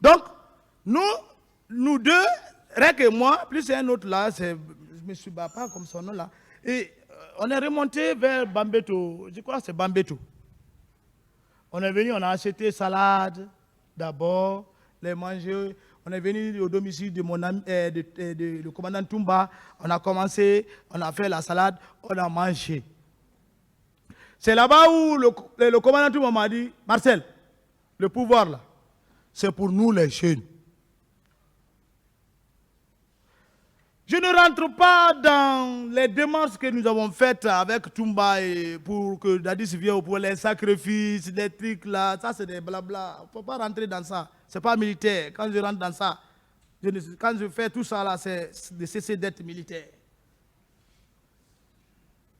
Donc, nous deux, Rek et moi, plus un autre là, je ne me suis pas comme son nom là, et on est remonté vers Bambeto, je crois que c'est Bambeto. On est venu, on a acheté salade d'abord, les manger. On est venu au domicile de mon ami, de commandant Toumba. On a commencé, on a fait la salade, on a mangé. C'est là-bas où le commandant Toumba m'a dit, Marcel, le pouvoir là, c'est pour nous les jeunes. Je ne rentre pas dans les démarches que nous avons faites avec Toumba et pour que Dadis vienne pour les sacrifices, les trucs là, ça c'est des blabla. Il ne faut pas rentrer dans ça. Ce n'est pas militaire. Quand je rentre dans ça, quand je fais tout ça là, c'est de cesser d'être militaire.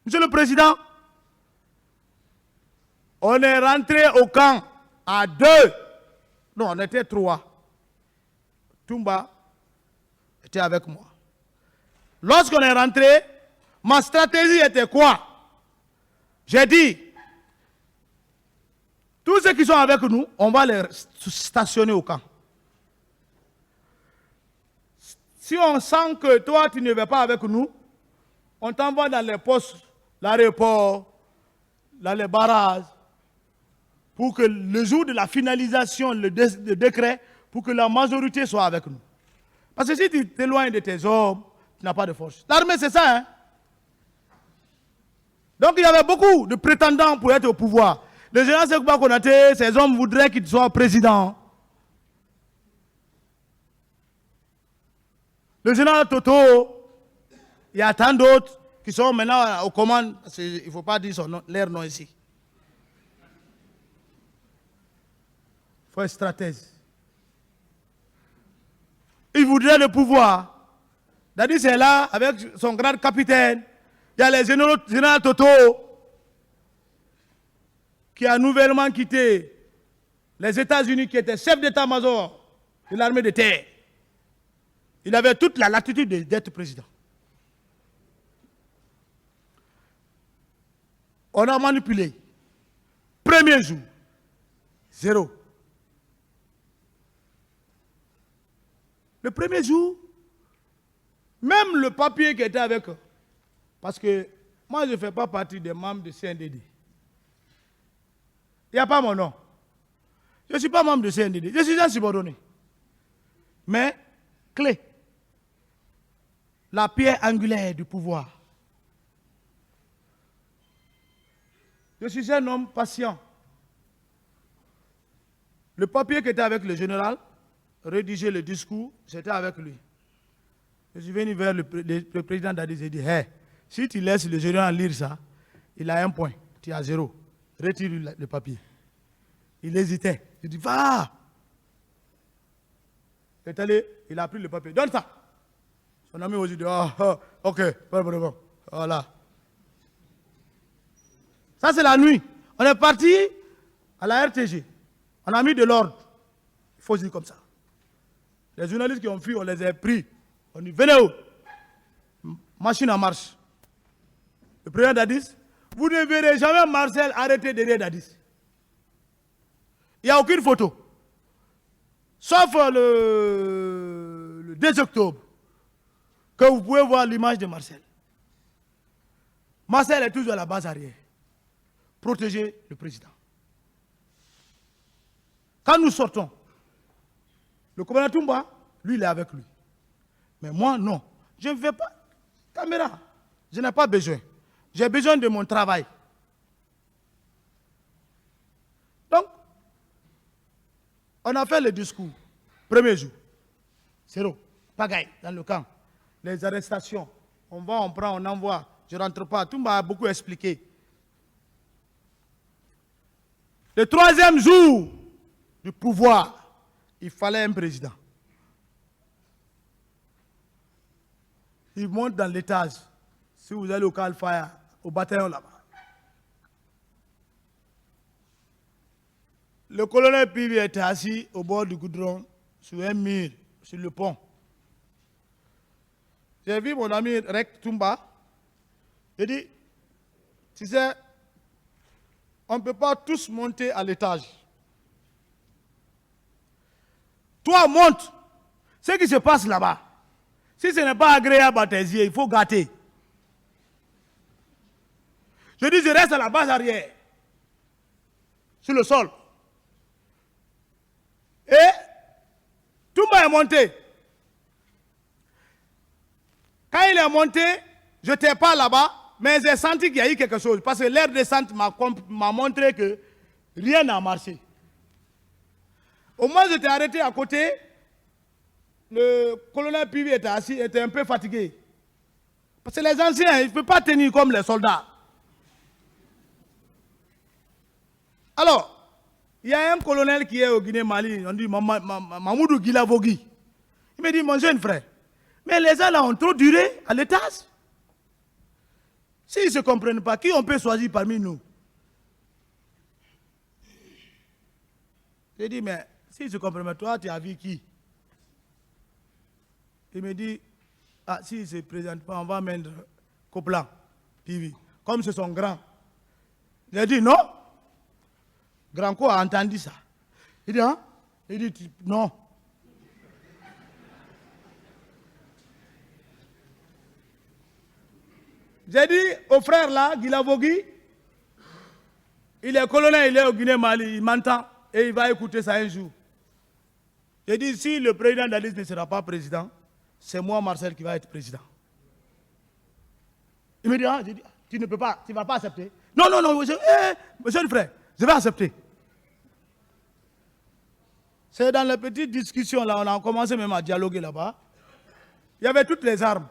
Monsieur le Président, on est rentré au camp à 2. Non, on était 3. Toumba était avec moi. Lorsqu'on est rentré, ma stratégie était quoi? J'ai dit, tous ceux qui sont avec nous, on va les stationner au camp. Si on sent que toi, tu ne vas pas avec nous, on t'envoie dans les postes, l'aéroport, dans les barrages, pour que le jour de la finalisation, le décret, pour que la majorité soit avec nous. Parce que si tu t'éloignes de tes hommes, tu n'as pas de force. L'armée, c'est ça, hein? Donc, il y avait beaucoup de prétendants pour être au pouvoir. Le général Sekouba Konaté, ces hommes voudraient qu'il soit président. Le général Toto, il y a tant d'autres qui sont maintenant aux commandes. Il ne faut pas dire leur nom ici. Il faut être stratège. Il voudrait le pouvoir. Dadis est là avec son grand capitaine. Il y a le général Toto qui a nouvellement quitté les États-Unis, qui était chef d'état-major de l'armée de terre. Il avait toute la latitude d'être président. On a manipulé. Premier jour, 0. Le premier jour, même le papier qui était avec eux, parce que moi je ne fais pas partie des membres de CNDD. Il n'y a pas mon nom. Je ne suis pas membre de CNDD, je suis un subordonné. Mais, clé, la pierre angulaire du pouvoir. Je suis un homme patient. Le papier qui était avec le général, rédiger le discours, c'était avec lui. Je suis venu vers le président Dadis et dit, hey, si tu laisses le général lire ça, il a 1 point, tu as 0. Retire le papier. Il hésitait. Je dis, va. Il est allé, il a pris le papier. Donne ça. Son ami aussi dit, ok, voilà. Ça, c'est la nuit. On est parti à la RTG. On a mis de l'ordre. Il faut dire comme ça. Les journalistes qui ont fui, on les a pris. On dit, venez où? Machine en marche. Le président Dadis, vous ne verrez jamais Marcel arrêter derrière Dadis. Il n'y a aucune photo. Sauf le 2 octobre, que vous pouvez voir l'image de Marcel. Marcel est toujours à la base arrière. Protéger le président. Quand nous sortons, le commandant Toumba, lui, il est avec lui. Mais moi, non. Je ne vais pas. Caméra, je n'ai pas besoin. J'ai besoin de mon travail. Donc, on a fait le discours. Premier jour. 0. Pagaille dans le camp. Les arrestations. On va, on prend, on envoie. Je ne rentre pas. Toumba a beaucoup expliqué. Le 3e jour du pouvoir, il fallait un président. Il monte dans l'étage. Si vous allez au Calfire, au bataillon là-bas. Le colonel Pibi était assis au bord du goudron, sur un mur, sur le pont. J'ai vu mon ami Rek Toumba. Il dit, tu sais, on ne peut pas tous monter à l'étage. Toi, monte. Ce qui se passe là-bas. Si ce n'est pas agréable à tes yeux, il faut gâter. Je dis, je reste à la base arrière. Sur le sol. Et tout le monde est monté. Quand il est monté, je n'étais pas là-bas, mais j'ai senti qu'il y a eu quelque chose. Parce que l'air descente m'a montré que rien n'a marché. Au moins, j'étais arrêté à côté. Le colonel Pivi était assis, était un peu fatigué. Parce que les anciens, ils ne peuvent pas tenir comme les soldats. Alors, il y a un colonel qui est au Guinée-Mali, on dit Mamoudou Gilavogui. Il me dit, mon jeune frère, mais les gens là ont trop duré à l'étage. S'ils ne se comprennent pas, qui on peut choisir parmi nous? J'ai dit, mais s'ils ne se comprennent pas, toi, tu as vu qui? Il me dit, ah, s'ils ne se présentent pas, on va mettre Coplan, Pivi, comme ce sont grands. J'ai dit, non. Granco a entendu ça. Il dit, hein? Il dit, non. J'ai dit au frère là, Gilavogui, il est colonel, il est au Guinée-Mali, il m'entend et il va écouter ça un jour. J'ai dit, si le président Dadis ne sera pas président, c'est moi, Marcel, qui va être président. Il me dit, ah, j'ai dit, tu ne peux pas, tu ne vas pas accepter. Non, non, non, monsieur le frère, je vais accepter. C'est dans les petites discussions là, on a commencé même à dialoguer là-bas. Il y avait toutes les armes.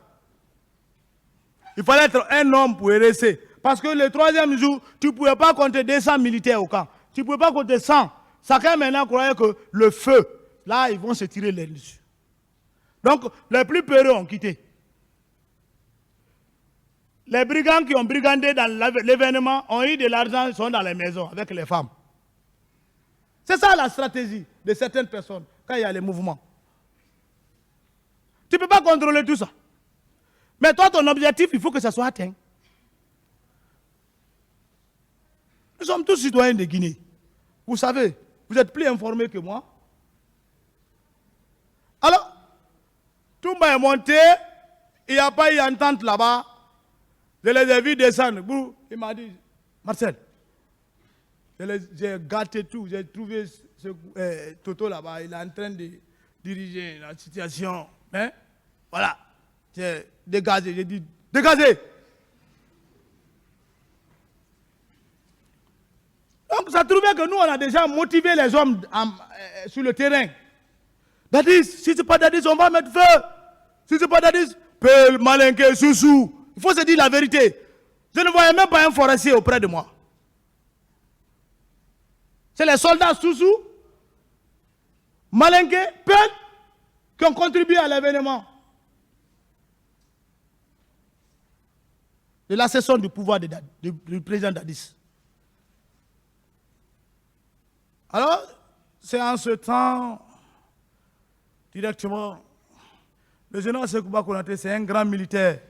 Il fallait être un homme pour rester. Parce que le troisième jour, tu ne pouvais pas compter 200 militaires au camp. Tu ne pouvais pas compter 100. Chacun maintenant croyait que le feu, là, ils vont se tirer les dessus. Donc, les plus peureux ont quitté. Les brigands qui ont brigandé dans l'événement ont eu de l'argent, ils sont dans les maisons avec les femmes. C'est ça la stratégie de certaines personnes quand il y a les mouvements. Tu ne peux pas contrôler tout ça. Mais toi, ton objectif, il faut que ça soit atteint. Nous sommes tous citoyens de Guinée. Vous savez, vous êtes plus informés que moi. Alors, tout le monde est monté, il n'y a pas eu entente là-bas. Je les ai vus descendre. Il m'a dit, Marcel, j'ai gâté tout, j'ai trouvé ce Toto là-bas, il est en train de diriger la situation. Hein? Voilà, j'ai dégagé, j'ai dit, dégagez! Donc ça trouvait que nous, on a déjà motivé les hommes sur le terrain. Dadis, si ce n'est pas Dadis, on va mettre feu. Si ce n'est pas Dadis, Pel, Malinké, Soussou. Il faut se dire la vérité. Je ne voyais même pas un forestier auprès de moi. C'est les soldats Soussou, Malinké, Pel, qui ont contribué à l'événement. De la cession du pouvoir du président Dadis. Alors, c'est en ce temps, directement, le général Sekouba Konaté, c'est un grand militaire.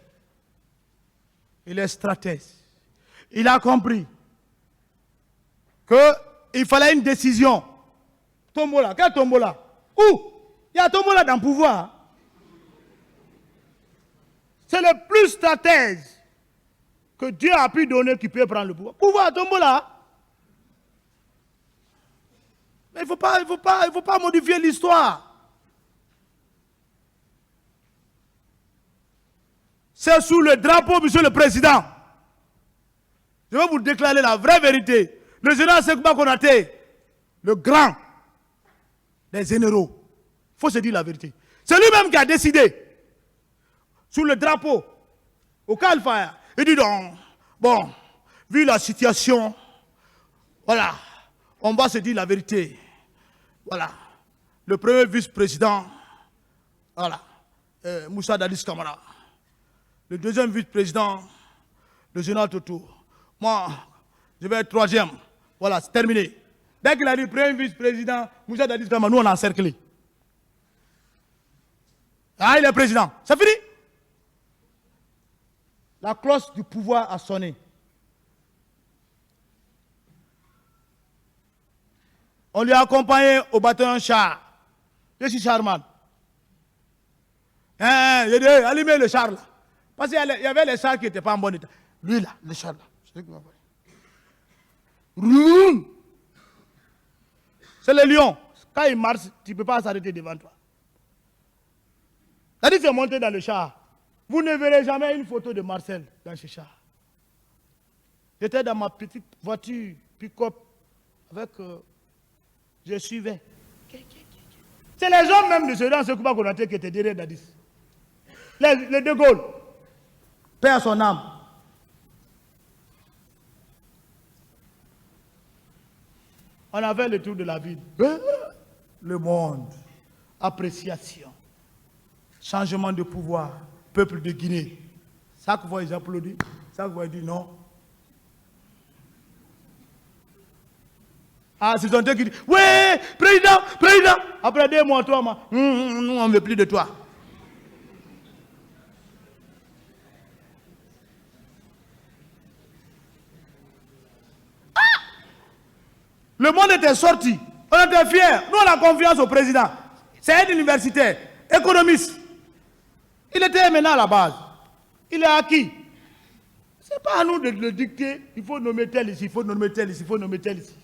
Il est stratège. Il a compris qu'il fallait une décision. Tombola, quel tombola? Où? Il y a tombola dans le pouvoir. C'est le plus stratège que Dieu a pu donner qui peut prendre le pouvoir. Pouvoir, tombola. Mais il ne faut pas modifier l'histoire. C'est sous le drapeau, monsieur le président. Je vais vous déclarer la vraie vérité. Le général Sekouba Konaté, le grand des généraux, il faut se dire la vérité. C'est lui-même qui a décidé, sous le drapeau, au Calfire. Il dit donc, bon, vu la situation, voilà, on va se dire la vérité. Voilà, le premier vice-président, voilà, Moussa Dadis Camara. Le deuxième vice-président, le général Toto. Moi, je vais être troisième. Voilà, c'est terminé. Dès qu'il a dit premier vice-président, Moussa Dadis Camara, nous on a encerclé. Ah, il est président. C'est fini. La cloche du pouvoir a sonné. On lui a accompagné au bataillon char. Je suis charmant. J'ai dit, allumez le char là. Parce qu'il y avait les chars qui n'étaient pas en bon état. Lui là, le char là. C'est le lion. Quand il marche, tu ne peux pas s'arrêter devant toi. C'est-à-dire, c'est monté dans le char. Vous ne verrez jamais une photo de Marcel dans ce char. J'étais dans ma petite voiture, pick-up, avec... je suivais. C'est les hommes même de ce dans ce combat qu'on a qui étaient derrière Dadis. Les De Gaulle. Paix à son âme. On avait le tour de la ville. Le monde. Appréciation. Changement de pouvoir. Peuple de Guinée. Chaque fois ils applaudissent. Chaque fois ils disent non. Ah, c'est son qui dit, ouais, président, président. Après 2 mois, 3 mois, nous on ne veut plus de toi. Ah! Le monde était sorti. On était fiers. Nous, on a confiance au président. C'est un universitaire, économiste. Il était maintenant à la base. Il est acquis. Ce n'est pas à nous de le dicter. Il faut nommer tel ici, il faut nommer tel ici, il faut nommer tel ici.